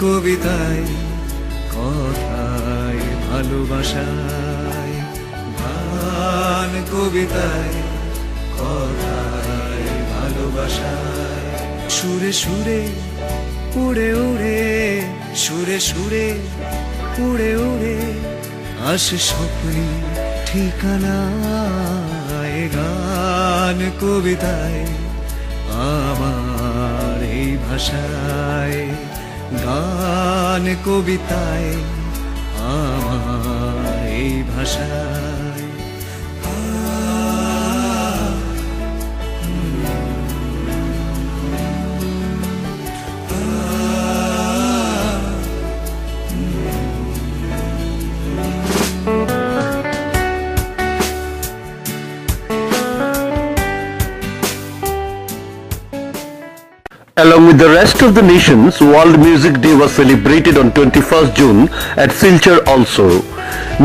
কবিতায় কথায় ভালোবাসায়, গান কবিতায় কথায় ভালোবাসায়, সুরে সুরে উড়ে উড়ে, সুরে সুরে উড়ে উড়ে আসে স্বপ্নে ঠিকানায়। গান কবিতায় আমার এই ভাষায়, গান কবিতায় আমার এই ভাষায়। Along with the rest of the nations, World Music Day was celebrated on 21st June at Silchar also.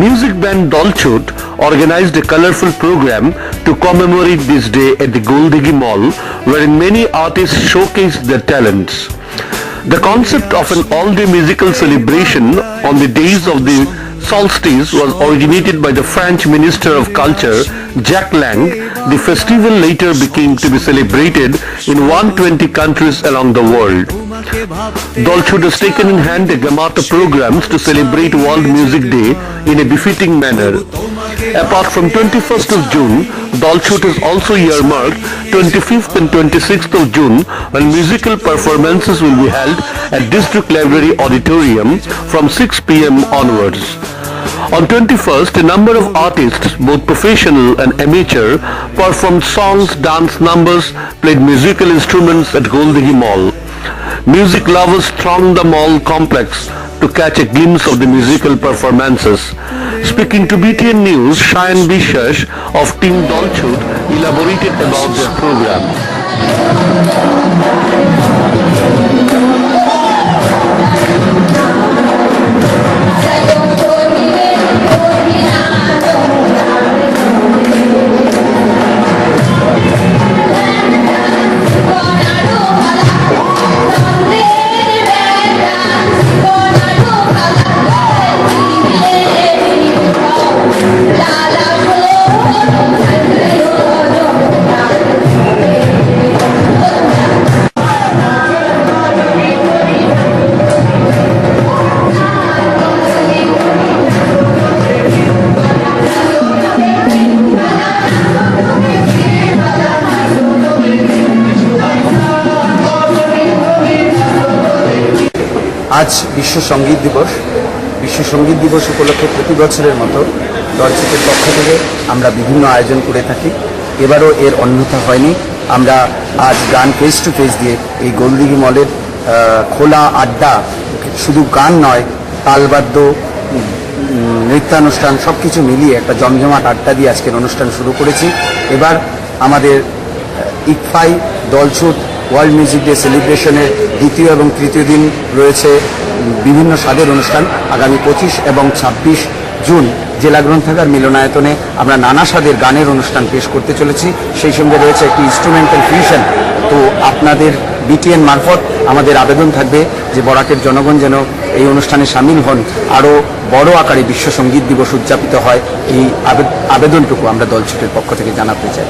Music band Dolchut organized a colorful program to commemorate this day at the Goldigi Mall, wherein many artists showcased their talents. The concept of an all-day musical celebration on the days of the solstice was originated by the French Minister of Culture, Jacques Lang. The festival later became to be celebrated in 120 countries around the world. Dolchut has taken in hand the Gamata programs to celebrate World Music Day in a befitting manner. Apart from 21st of June, Dolchut has also earmarked 25th and 26th of June when musical performances will be held at District Library Auditorium from 6 p.m. onwards. On 21st, a number of artists, both professional and amateur, performed songs, dance numbers, played musical instruments at Goldigi Mall. Music lovers thronged the mall complex to catch a glimpse of the musical performances. Speaking to BTN News, Shayan Bishash of Team Dolchut elaborated about their program. আজ বিশ্ব সঙ্গীত দিবস। বিশ্ব সঙ্গীত দিবস উপলক্ষে প্রতি বছরের মতো দলছুটের পক্ষ থেকে আমরা বিভিন্ন আয়োজন করে থাকি। এবারও এর অন্যথা হয়নি। আমরা আজ গান ফেস টু ফেস দিয়ে এই গোলদিঘি মলের খোলা আড্ডা, শুধু গান নয়, তালবাদ্য, নৃত্যানুষ্ঠান সব কিছু মিলিয়ে একটা জমজমাট আড্ডা দিয়ে আজকের অনুষ্ঠান শুরু করেছি। এবার আমাদের ইকফাই দলছুট ওয়ার্ল্ড মিউজিক ডে সেলিব্রেশনের দ্বিতীয় এবং তৃতীয় দিন রয়েছে বিভিন্ন স্বাদের অনুষ্ঠান। আগামী 25 এবং 26 জুন জেলা গ্রন্থাগার মিলনায়তনে আমরা নানা স্বাদের গানের অনুষ্ঠান পেশ করতে চলেছি। সেই সঙ্গে রয়েছে একটি ইনস্ট্রুমেন্টাল ফিউশন। তো আপনাদের বিটিএন মারফত আমাদের আবেদন থাকবে যে বরাকের জনগণ যেন এই অনুষ্ঠানে সামিল হন, আরও বড় আকারে বিশ্ব সঙ্গীত দিবস উদযাপিত হয়, এই আবেদনটুকু আমরা দলছুটের পক্ষ থেকে জানাতে চাই।